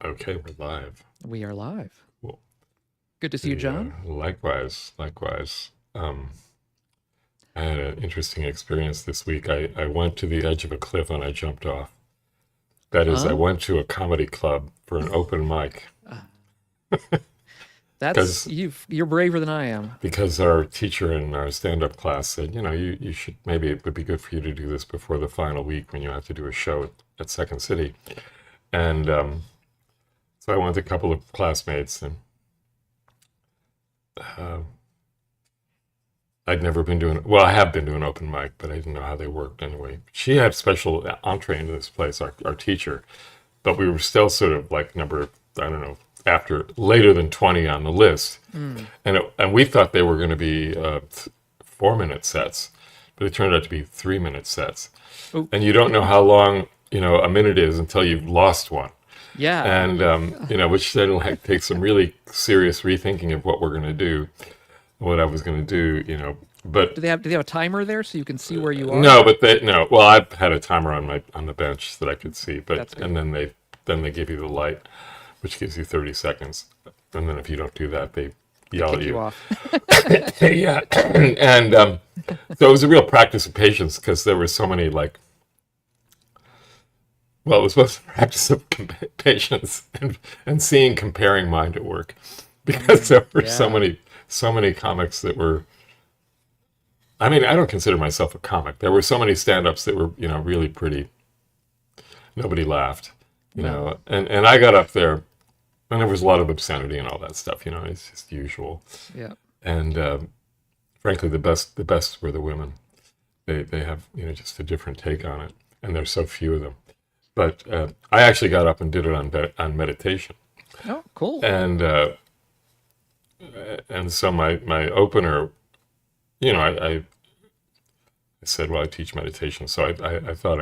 Okay, we're live. We are live. Well, Good to see you, John. likewise, likewise. I had an interesting experience this week. I went to the edge of a cliff and I jumped off. That is, I Oh, went to a comedy club for an open mic uh, that's because you're braver than I am. our teacher in our stand-up class said, you should, maybe it would be good for you to do this before the final week when you have to do a show at Second City. And so I went with a couple of classmates and uh, I'd never been doing, well, I have been doing open mic, but I didn't know how they worked anyway. She had special entree into this place, our teacher, but we were still sort of like number, I don't know, after later than 20 on the list. Mm. And we thought they were going to be 4-minute sets, but it turned out to be 3-minute sets. Oh, And you don't know how long, a minute is until you've lost one. yeah. And, which then takes some really serious rethinking of what we're going to do, what I was going to do. But Do they have a timer there so you can see where you are? no, but no. Well, I had a timer on the bench that I could see, but That's good. and then they give you the light, which gives you 30 seconds, and then if you don't do that, they They yell at kick you you. off. Yeah, and so it was a real practice of patience because there were so many well, it was both a practice of patience and seeing comparing mind at work because there were Yeah. so many comics that were. I mean, I don't consider myself a comic. There were so many stand-ups that were, really pretty. Nobody laughed, No. and I got up there, and there was a lot of obscenity and all that stuff. It's just usual. Yeah. And frankly, the best were the women. They have, just a different take on it, and there's so few of them. But I actually got up and did it on meditation, Oh, cool. and so my opener, I said, well, I teach meditation, so I thought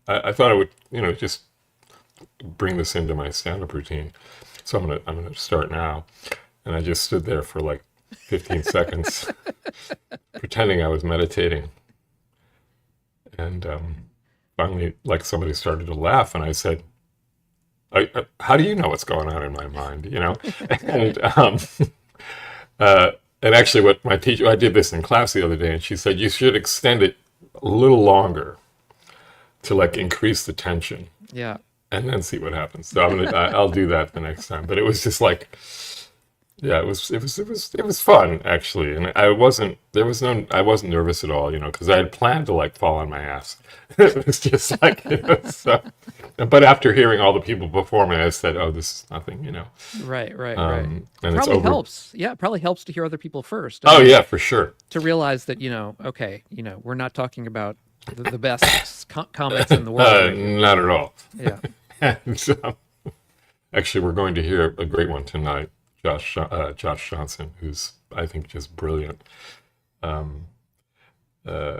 I thought I would, just bring this into my stand-up routine. So I'm gonna start now, and I just stood there for like 15 seconds, pretending I was meditating, and finally, like somebody started to laugh, and I said, "How do you know what's going on in my mind?" And and actually, what my teacher, I did this in class the other day, and she said you should extend it a little longer to like increase the tension Yeah. and then see what happens. So I'll do that the next time. But it was just like, yeah, it was fun actually, and I wasn't nervous at all, because I had planned to like fall on my ass. It was just like, so, but after hearing all the people before me, I said, oh, this is nothing. Right. Right. Right. And it's Probably over. helps. Yeah. It probably helps to hear other people first. I Oh mean, yeah, for sure. to realize that okay, we're not talking about the best comics in the world right here. Not at all. Yeah. And actually, we're going to hear a great one tonight. Josh Johnson, who's I think just brilliant. Um, uh,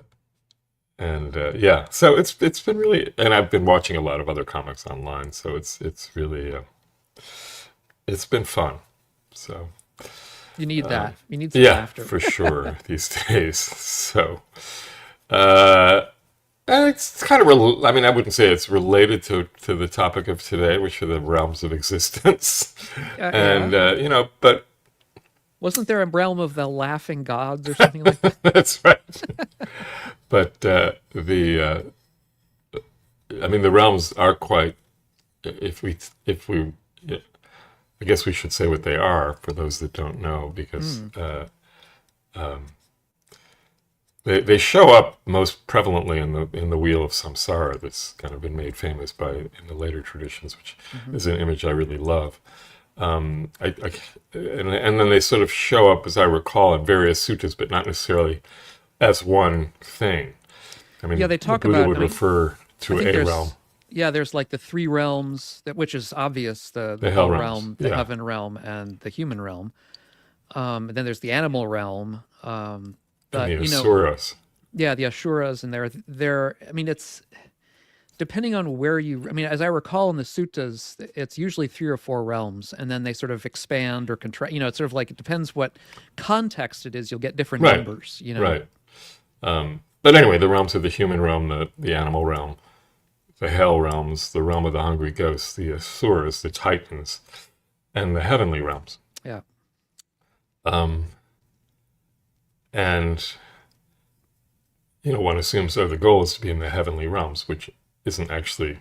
and yeah, so it's been really, and I've been watching a lot of other comics online, so it's really it's been fun. So You need that. You need some yeah, laughter. for sure these days. So uh, and it's kind of, I mean, I wouldn't say it's related to the topic of today, which are the realms of existence, and Yeah. but Wasn't there a realm of the laughing gods or something like that? that's right. But I mean, the realms are quite. If we, I guess we should say what they are for those that don't know, because Mm. um, they show up most prevalently in the wheel of samsara that's kind of been made famous by in the later traditions, which Hmm. is an image I really love. And then they sort of show up, as I recall, in various suttas, but not necessarily as one thing. I Yeah, mean, they the talk Buddha about. would I mean, refer I to think a realm, there's like the three realms that, which is obvious: the the hell hell realms. realm, the Yeah, heaven realm, and the human realm. And then there's the animal realm. and the But asuras. yeah, the asuras, and they're. I mean, it's depending on where you. I mean, as I recall in the suttas, it's usually three or four realms, and then they sort of expand or contract. It's sort of like it depends what context it is. You'll get different Right, numbers. right. But anyway, the realms of the human realm, the animal realm, the hell realms, the realm of the hungry ghosts, the asuras, the titans, and the heavenly realms. Yeah. Um, and one assumes the goal is to be in the heavenly realms, which isn't actually,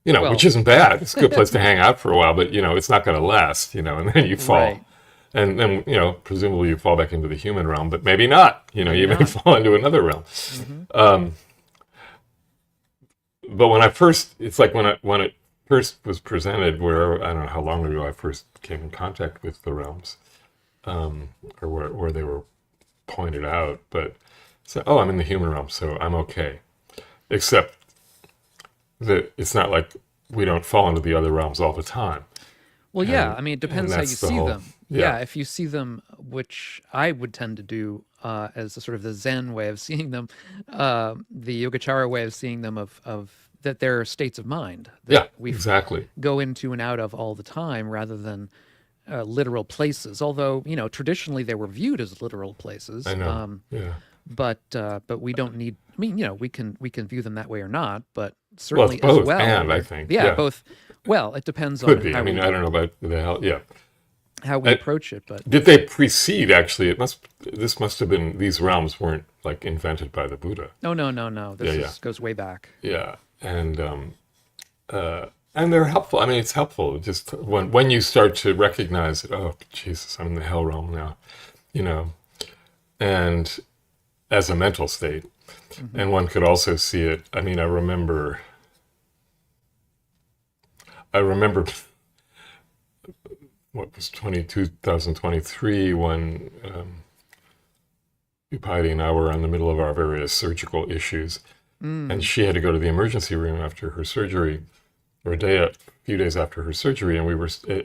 which Well, isn't bad. It's a good place to hang out for a while, but it's not going to last, and then you fall. right. And then, presumably you fall back into the human realm, but maybe not. Maybe You may not. fall into another realm. Hmm. Um, but when it first was presented, where I don't know how long ago I first came in contact with the realms, or where they were pointed out. But so, oh, I'm in the human realm, so I'm okay. Except that it's not like we don't fall into the other realms all the time. Well, yeah. And I mean, it and depends how you that's the see whole, them. yeah, Yeah, if you see them, which I would tend to do as the sort of the Zen way of seeing them, the Yogacara way of seeing them, of that they're states of mind that yeah, we exactly. go into and out of all the time, rather than literal places. Although traditionally they were viewed as literal I places, know. Yeah. but we don't need. I mean, we can view them that way or not, but Well, it's certainly as both, well, and I they're, think, yeah, yeah, both. Well, it depends could on be. I how mean, we I don't know about the hell. Yeah. Uh, approach it, but did they precede? Actually, this must have been, these realms weren't like invented by the Buddha. no, no, no, no. Yeah, This yeah, is goes way back. yeah, and they're helpful. I mean, it's helpful just when you start to recognize that. Oh, Jesus, I'm in the hell realm now, you know, and as a mental state, Hmm. and one could also see it. I mean, I remember what was 2023 when Upadi and I were in the middle of our various surgical issues, and Mm. she had to go to the emergency room after her surgery, or a few days after her surgery, and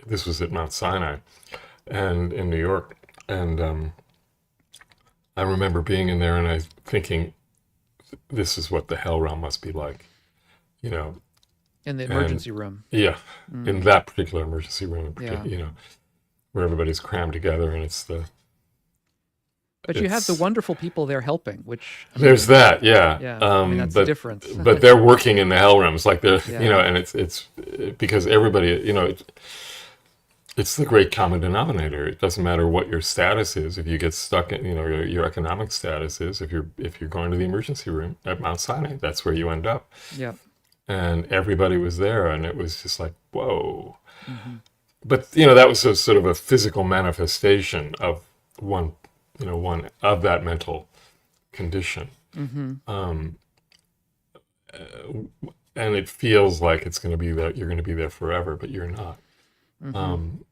this was at Mount Sinai, and in New York, and I remember being in there and I thinking, this is what the hell realm must be like, you know, In the and emergency room. yeah, in Mm. that particular emergency room, in Yeah. particular, where everybody's crammed together, and But you have the it's wonderful people there helping, which, I there's mean, that, yeah. yeah, I mean, that's the But difference. they're working in the hell realms, like they're, Yeah. and it's because everybody, it's the great common denominator. It doesn't matter what your status is. If you get stuck in, your economic status is, if you're going to the emergency room at Mount Sinai, that's where you end up. Yeah. And everybody was there, and it was just like, whoa. Hmm. But that was a sort of a physical manifestation of one, one of that mental condition. Hmm. Um, and it feels like it's going to be that you're going to be there forever, but you're not. Hmm. Um,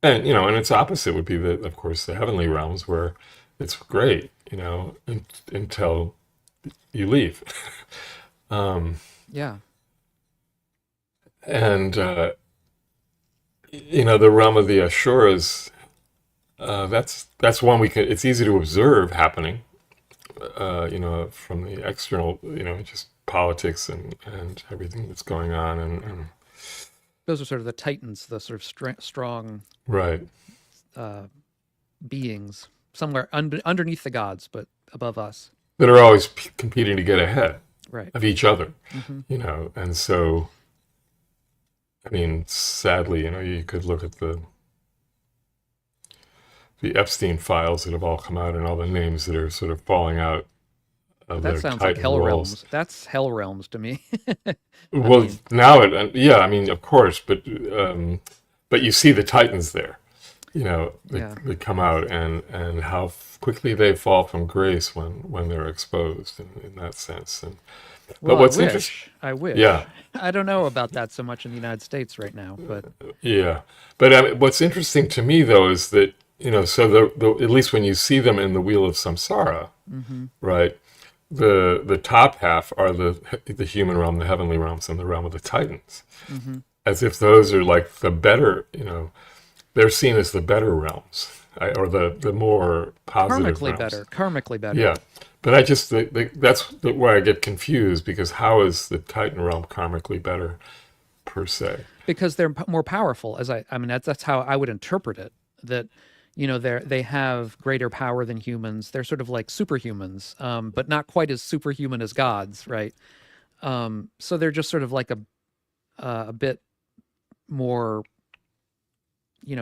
and its opposite would be of course, the heavenly realms where it's great, until you leave. um, Yeah. and the realm of the Ashuras, that's one it's easy to observe happening, from the external, just politics and everything that's going on, and Those are sort of the titans, the sort of strong right, uh, beings somewhere underneath the gods, but above us. that are always competing to get ahead Right. of each other, Hmm. and so, I mean, sadly, you could look at the Epstein files that have all come out and all the names that are sort of falling out But of that their sounds like Titan hell roles. realms. That's hell realms to me. I Well, mean, now yeah, I mean, of course, but you see the Titans there, yeah. they come out, and how quickly they fall from grace when they're exposed in that sense. But Well, I what's interesting, wish. I wish. yeah, I don't know about that so much in the United States right now, but yeah, but I mean, what's interesting to me though is that so at least when you see them in the Wheel of Samsara, hmm. right? The top half are the human realm, the heavenly realms, and the realm of the Titans, Hmm. as if those are like the better, they're seen as the better realms, or the more positive Karmically realms. better. Karmically better. Yeah, but I just that's where I get confused, because how is the Titan realm karmically better per se? Because they're more powerful. I mean, that's how I would interpret it. That they have greater power than humans. They're sort of like superhumans, but not quite as superhuman as gods, right? So they're just sort of like a bit more,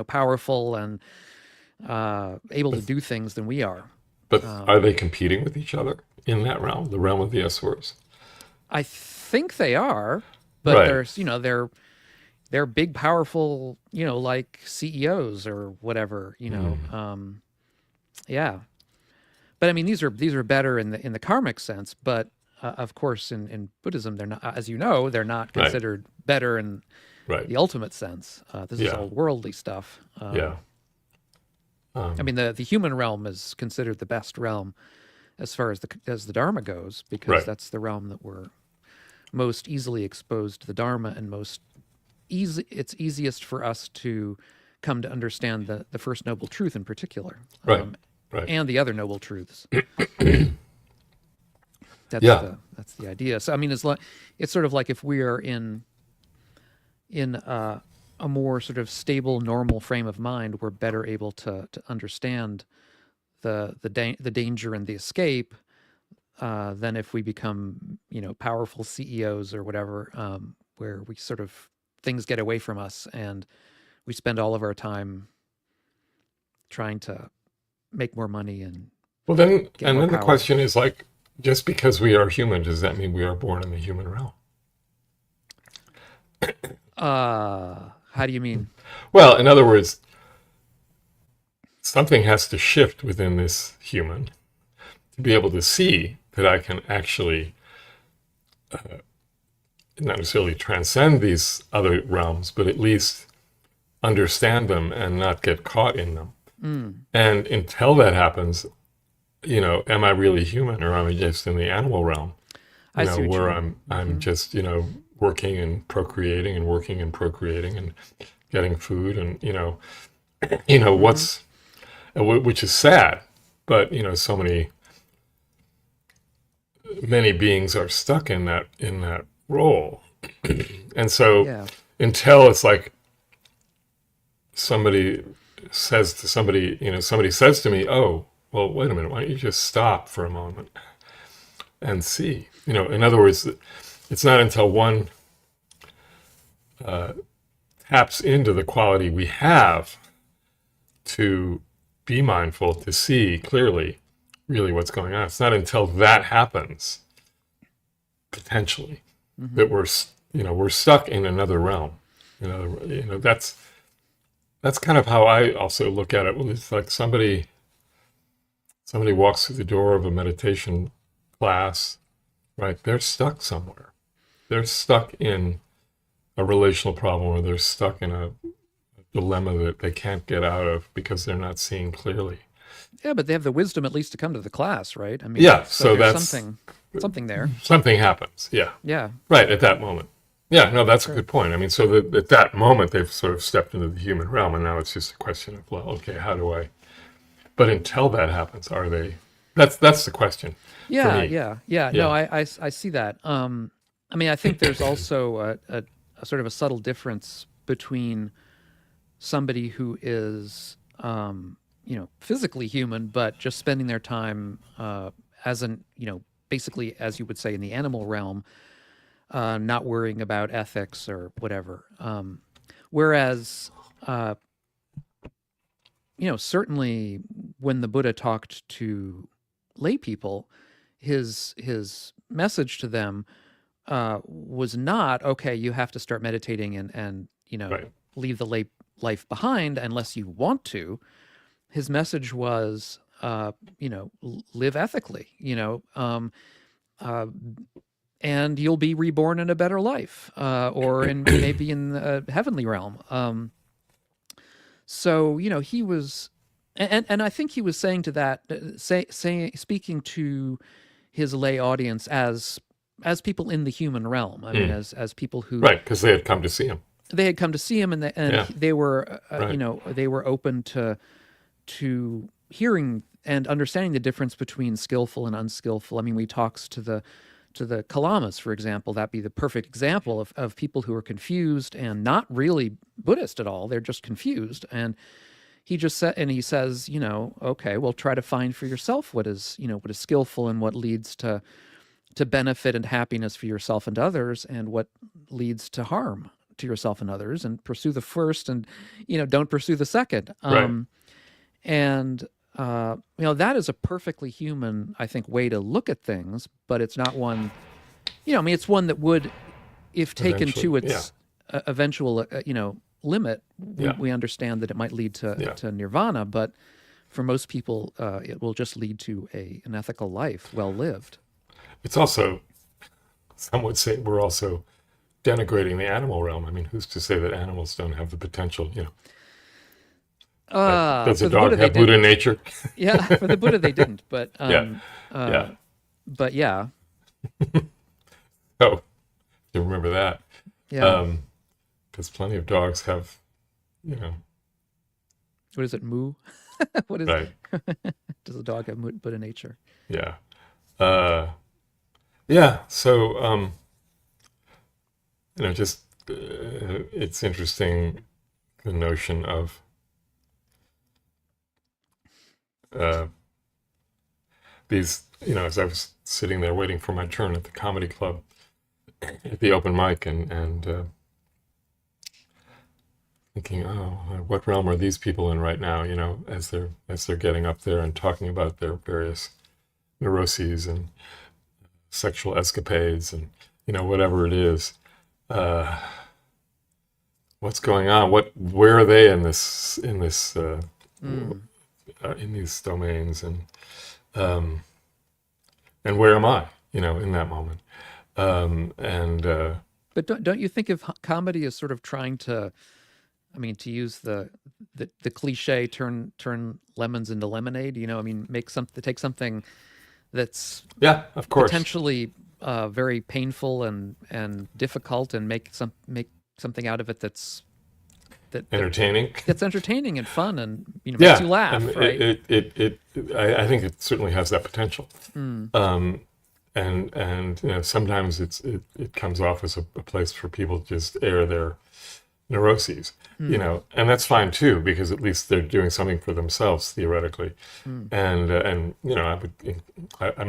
powerful and able to But, do things than we are. but are they competing with each other in that realm, the realm of the S-words? I think they are, but Right. there's, they're big, powerful, like CEOs or whatever, Mm. yeah. But I mean, these are better in the karmic sense, but of course, in Buddhism, they're not, as you know, they're not Right. considered better in Right. the ultimate sense. This is Yeah. all worldly stuff. Yeah. I mean, the human realm is considered the best realm as far as the Dharma goes, because Right. that's the realm that we're most easily exposed to the Dharma, and most easy. It's easiest for us to come to understand the first noble truth in particular, Right. Right. and the other noble truths. Yeah. That's the idea. So I mean, it's sort of like if we are in a more sort of stable, normal frame of mind, we're better able to understand the danger and the escape than if we become, powerful CEOs or whatever, where we sort of things get away from us and we spend all of our time trying to make more money and Well, then, get and more then the power. question is like, just because we are human, does that mean we are born in the human realm? How do you mean? Well, in other words, something has to shift within this human to be able to see that I can actually not necessarily transcend these other realms, but at least understand them and not get caught in them. Mm, And until that happens, am I really human, or am I just in the animal realm? I see what you Where mean. I'm just, working and procreating and working and procreating and getting food and, Hmm. what's, which is sad, but, so many beings are stuck in that role. And so Yeah. until it's like somebody says to somebody, somebody says to me, oh, well, wait a minute, why don't you just stop for a moment and see? In other words, it's not until one taps into the quality we have to be mindful, to see clearly really what's going on. It's not until that happens, potentially, Hmm. that we're stuck in another realm. That's kind of how I also look at it. Well, it's like somebody walks through the door of a meditation class, right? They're stuck somewhere. They're stuck in a relational problem, or they're stuck in a dilemma that they can't get out of because they're not seeing clearly. Yeah, but they have the wisdom at least to come to the class, right? I mean, Yeah, so so there's that's something there. something happens. Yeah, Yeah. right at that moment. Yeah, no, that's a Sure. good point. I mean, so that at that moment they've sort of stepped into the human realm, and now it's just a question of, well, okay, how do I? But until that happens, are they? That's the question for Yeah, me. yeah, yeah. No, Yeah. I see that. I mean, I think there's also a sort of a subtle difference between somebody who is, physically human, but just spending their time as an, basically, as you would say, in the animal realm, not worrying about ethics or whatever. Whereas, uh, certainly when the Buddha talked to lay people, his message to them was not, okay, you have to start meditating and Right. leave the lay life behind unless you want to. His message was, live ethically, uh, and you'll be reborn in a better life, or in maybe in the heavenly realm. So he was, and I think he was saying to that, speaking to his lay audience as people in the human realm. I mean, Mm. as people who Right, because they had come to see him. they had come to see him, and Yeah. they were, Right. they were open to hearing and understanding the difference between skillful and unskillful. I mean, we talks to the Kalamas, for example. That'd be the perfect example of people who are confused and not really Buddhist at all. They're just confused. And he says, okay, well, try to find for yourself what is skillful and what leads to benefit and happiness for yourself and others, and what leads to harm to yourself and others, and pursue the first, and don't pursue the second. Right. And that is a perfectly human, I think, way to look at things, but it's not one. It's one that would, if taken Eventually, to yeah. its eventual limit, Yeah. we understand that it might lead Yeah. to nirvana, but for most people, it will just lead to an ethical life, well lived. It's also, some would say, we're also denigrating the animal realm. I mean, who's to say that animals don't have the potential? Does a For the dog Buddha, have they Buddha didn't. nature? Yeah, for the Buddha, they didn't. But Yeah. uh, Yeah. but yeah, Oh, you remember that? yeah. Because plenty of dogs have, you know, What is it? Moo? What is? right? Does a dog have Buddha nature? Yeah. Uh, yeah. So, just it's interesting, the notion of uh, these. As I was sitting there waiting for my turn at the comedy club at the open mic, and thinking, oh, what realm are these people in right now? As they're getting up there and talking about their various neuroses and sexual escapades, and whatever it is. What's going on? Where are they in these domains, and where am I? In that moment. But don't you think if comedy is sort of trying to, to use the cliche, turn lemons into lemonade? Take something that's Yeah, of course, potentially very painful and difficult, and make something out of it that's entertaining. that's entertaining and fun, and makes Yeah, you laugh, right? I think it certainly has that potential. Mm. And sometimes it comes off as a place for people to just air their neuroses, and that's fine too, because at least they're doing something for themselves theoretically. And I'm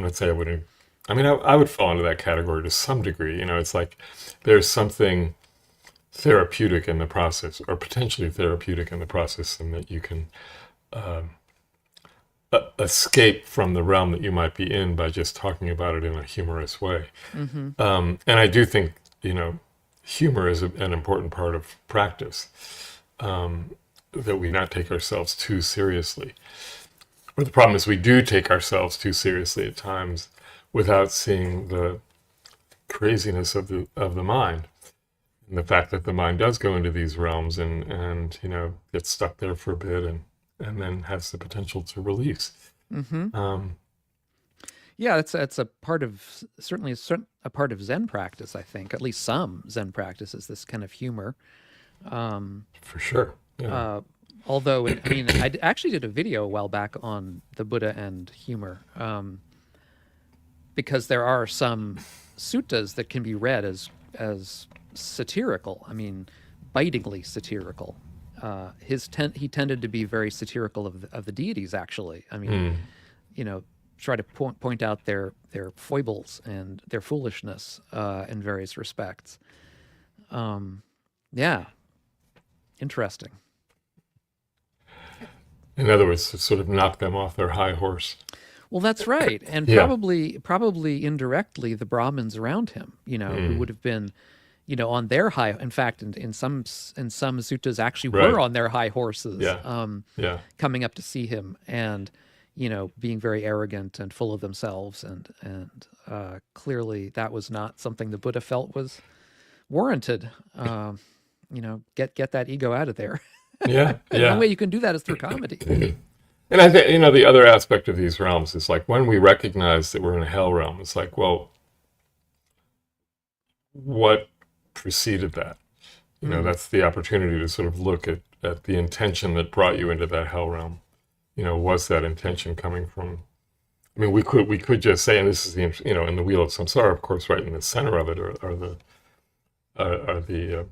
not saying I wouldn't. I would fall into that category to some degree. It's like there's something therapeutic in the process, or potentially therapeutic in the process, and that you can escape from the realm that you might be in by just talking about it in a humorous way. Mm-hmm. And I do think, humor is an important part of practice, that we not take ourselves too seriously. But the problem is we do take ourselves too seriously at times without seeing the craziness of the mind, and the fact that the mind does go into these realms and gets stuck there for a bit, and then has the potential to release. Mm-hmm. Yeah, it's a part of, certainly a part of Zen practice, I think. At least some Zen practices, this kind of humor. For sure. Yeah. Although, I actually did a video a while back on the Buddha and humor, because there are some suttas that can be read as satirical. Bitingly satirical. He tended to be very satirical of the deities, actually. Try to point out their foibles and their foolishness in various respects. Yeah, interesting. In other words, to sort of knock them off their high horse. Well, that's right, and Yeah. probably indirectly the Brahmins around him, who would have been, on their high. In fact, in some suttas, actually Right. were on their high horses, Yeah. Yeah. coming up to see him, and being very arrogant and full of themselves, and clearly that was not something the Buddha felt was warranted. Get that ego out of there. Yeah. And the Yeah. only way you can do that is through comedy. And I think, the other aspect of these realms is like when we recognize that we're in a hell realm, it's like, well, what preceded that? That's the opportunity to sort of look at the intention that brought you into that hell realm. Was that intention coming from, we could just say, and this is the, in the wheel of samsara, of course, right in the center of it are the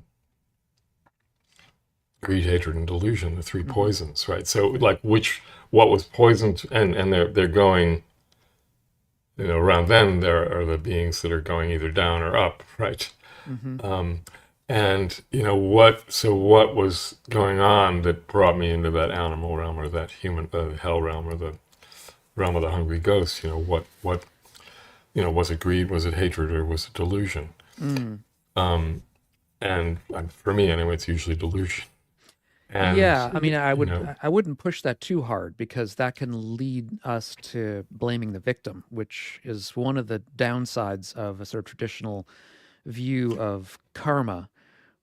greed, hatred, and delusion, the three poisons, right? So like what was poisoned, and they're going, around then there are the beings that are going either down or up, right? Mm-hmm. Um, and what was going on that brought me into that animal realm or that human, hell realm or the realm of the hungry ghost? Was it greed, was it hatred, or was it delusion? Mm. Um, and for me anyway, it's usually delusion. And, Yeah, I mean, I wouldn't push that too hard because that can lead us to blaming the victim, which is one of the downsides of a sort of traditional view of karma,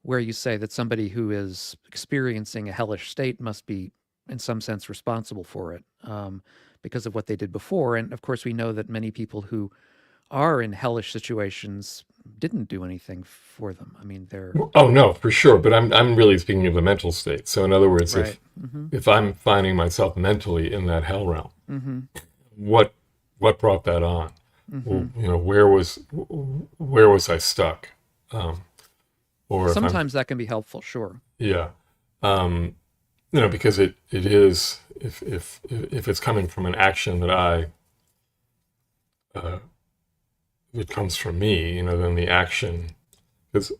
where you say that somebody who is experiencing a hellish state must be, in some sense, responsible for it because of what they did before. And of course, we know that many people who are in hellish situations didn't do anything for them. I mean, they're oh no, for sure. But I'm really speaking of the mental state. So in other words, right. Mm-hmm. if I'm finding myself mentally in that hell realm, Mm-hmm. what brought that on? Mm-hmm. Well, where was I stuck? Um, or if I'm Sometimes that can be helpful, sure. yeah, um, because it is if it's coming from an action that uh, that comes from me, then the action, because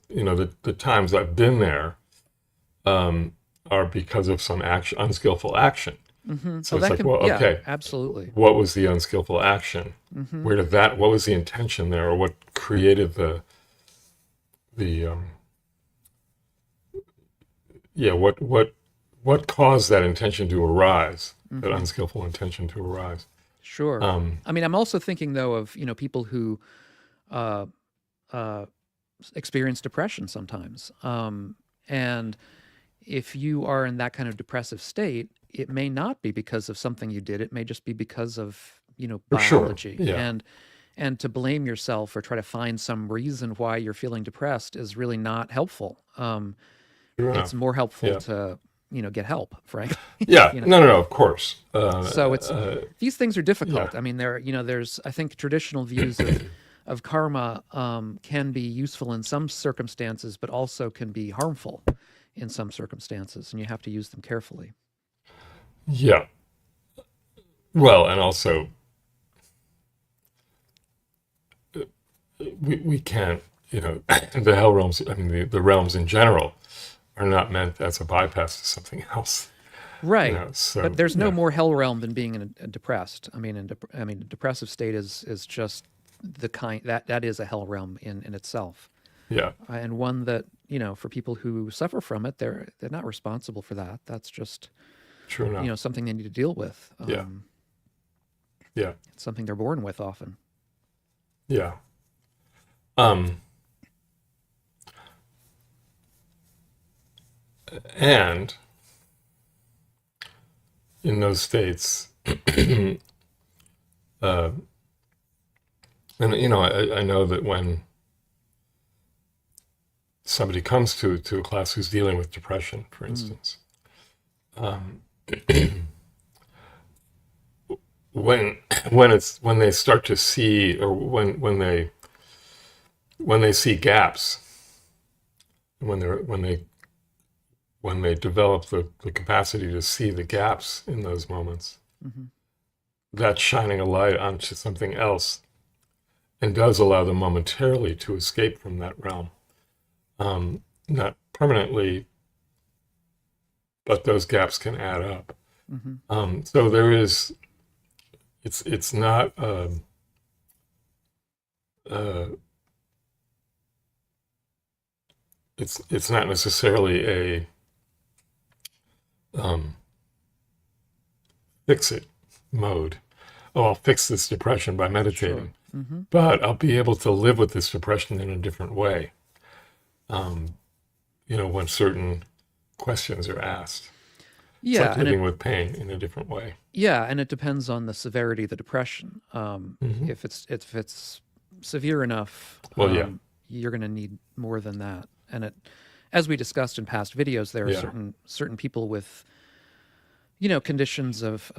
the times I've been there are because of some action, unskillful action. Mm-hmm. So Oh, it's that like, can, well, yeah, okay, absolutely. what was the unskillful action? Mm-hmm. What was the intention there, or what created the yeah, what caused that intention to arise, that Mm-hmm. unskillful intention to arise? Sure. Um, I mean, I'm also thinking though of, people who uh, uh, experience depression sometimes. And if you are in that kind of depressive state, it may not be because of something you did. It may just be because of, for sure, biology. yeah, And to blame yourself or try to find some reason why you're feeling depressed is really not helpful. true It's enough, more helpful yeah, to, get help, frankly. yeah, you know. no, of course, So it's these things are yeah, difficult. I mean, there's I think traditional views of karma can be useful in some circumstances, but also can be harmful in some circumstances, and you have to use them carefully. yeah. Well, and also we can't, the hell realms. I mean, the realms in general are not meant as a bypass to something else. Right. But So there's no yeah, more hell realm than being in a depressed. I mean, a depressive state is just the kind that is a hell realm in itself, yeah, and one that for people who suffer from it, they're not responsible for that. That's just true enough. something they need to deal with. Yeah, yeah, It's something they're born with often. yeah. Um, and in those states, uh, and I know that when somebody comes to a class who's dealing with depression, for Mm. instance, um, when when they start to see, or when they see gaps, when they develop the capacity to see the gaps in those moments, Hmm. that's shining a light onto something else and does allow them momentarily to escape from that realm. Not permanently, but those gaps can add up. Hmm. So there is, it's not, uh, it's not necessarily a um, fix it mode. Oh, I'll fix this depression by Sure. meditating, Hmm. but I'll be able to live with this depression in a different way. Um, when certain questions are asked, it's Yeah, like living with pain in a different way. and it depends on the severity of the depression. Hmm. If it's severe enough, Well, yeah, you're going to need more than that. And as we discussed in past videos, there are yeah, certain people with conditions of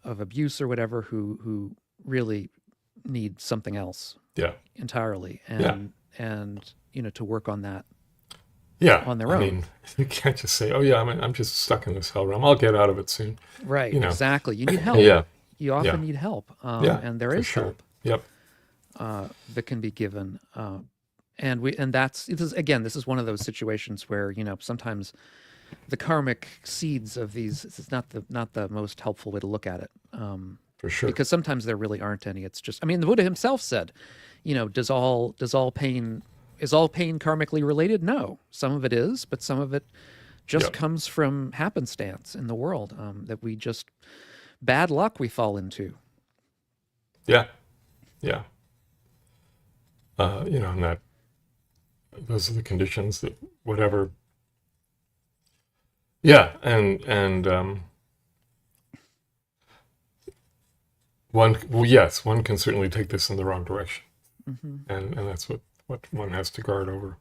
abuse or whatever who really need something else yeah, entirely, yeah, and to work on that yeah. on their I own. mean, you can't just say, "Oh, yeah, I'm just stuck in this hell realm. I'll get out of it soon." Right, You know, exactly. You need help. yeah, You Yeah. often need help, Yeah. and there For is sure. help Yep. that can be given. And that's this is one of those situations where sometimes the karmic seeds of these, this is not the most helpful way to look at it, For sure. because sometimes there really aren't any. It's just, I mean, the Buddha himself said, does all pain is all pain karmically related? No, some of it is, but some of it just Yep. comes from happenstance in the world, that we just bad luck we fall into. Yeah. Yeah. And that those are the conditions that whatever. Yeah. And yes, one can certainly take this in the wrong direction, Hmm. and that's what one has to guard over.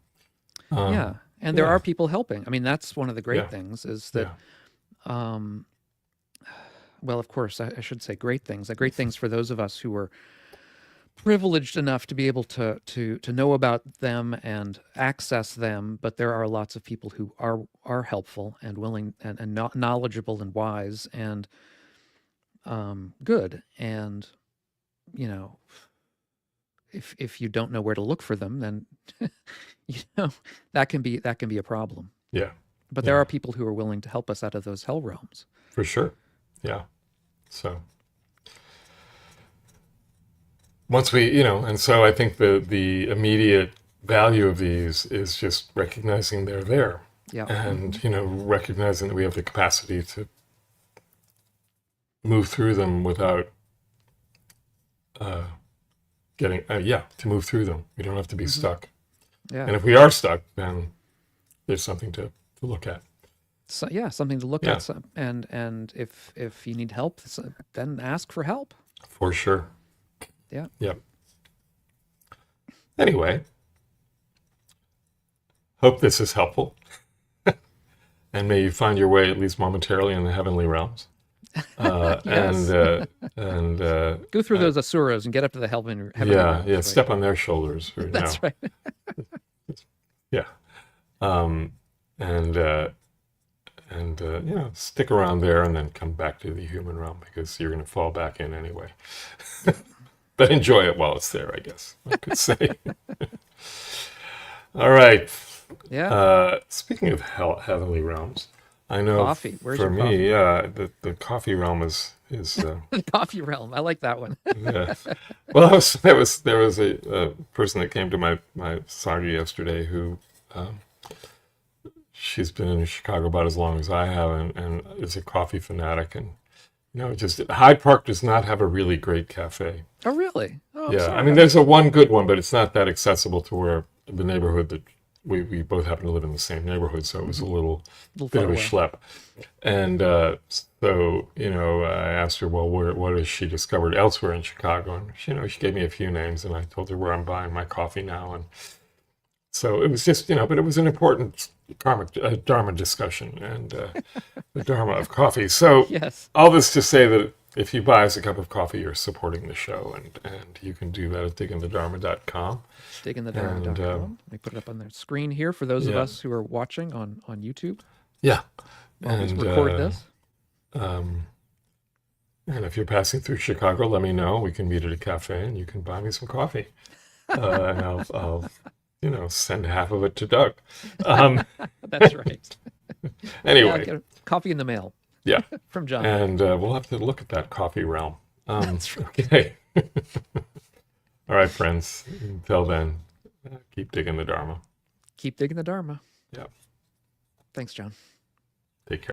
Yeah, Um, and there yeah. are people helping. I mean, that's one of the great Yeah. things is that, Yeah. um, well, of course, I should say great things. Great things for those of us who are privileged enough to be able to know about them and access them. But there are lots of people who are helpful and willing and knowledgeable and wise and good. And you know, if you don't know where to look for them, then that can be a problem. Yeah. But there Yeah. are people who are willing to help us out of those hell realms. For sure. Yeah. So once and so I think the immediate value of these is just recognizing they're there, Yeah. and recognizing that we have the capacity to move through them without uh, to move through them. We don't have to be stuck. Yeah. And if we are stuck, then there's something to look at. So, yeah, something to look Yeah. at. And if you need help, then ask for help. For sure. Yeah. Yep. Anyway, hope this is helpful. And may you find your way, at least momentarily, in the heavenly realms. Yes. And Go through those asuras and get up to the heavenly yeah, realms, yeah, right? step on their shoulders. Or, That's right. Yeah. And stick around there and then come back to the human realm, because you're going to fall back in anyway. But enjoy it while it's there, I guess I could say. All right. Yeah. Speaking of heavenly realms, I know Coffee. Where's for your me, coffee? yeah, the coffee realm is The coffee realm. I like that one. yeah. Well, there was a person that came to my Saturday yesterday who she's been in Chicago about as long as I have, and is a coffee fanatic, and just Hyde Park does not have a really great cafe. Oh, really? Oh, I'm Yeah, I sorry. mean, there's a one good one, but it's not that accessible to where the neighborhood that we both happen to live in the same neighborhood, so it was a little little bit far of a away. schlep. And so, I asked her, well, what has she discovered elsewhere in Chicago? And she gave me a few names, and I told her where I'm buying my coffee now. And so it was just, but it was an important Dharma discussion, and the Dharma of coffee. So Yes. all this to say that if you buy us a cup of coffee, you're supporting the show, and you can do that at diggingthedharma.com. Diggingthedharma.com. Let me put it up on the screen here for those of Yeah. us who are watching on YouTube Yeah. while we And record this. and if you're passing through Chicago, let me know. We can meet at a cafe, and you can buy me some coffee, and I'll send half of it to Doug. That's right. Yeah, Anyway, get coffee in the mail yeah, from John. and we'll have to look at that coffee realm. That's right. Okay. All right, friends. Until then, keep digging the Dharma. Keep digging the Dharma. Yeah. Thanks, John. Take care.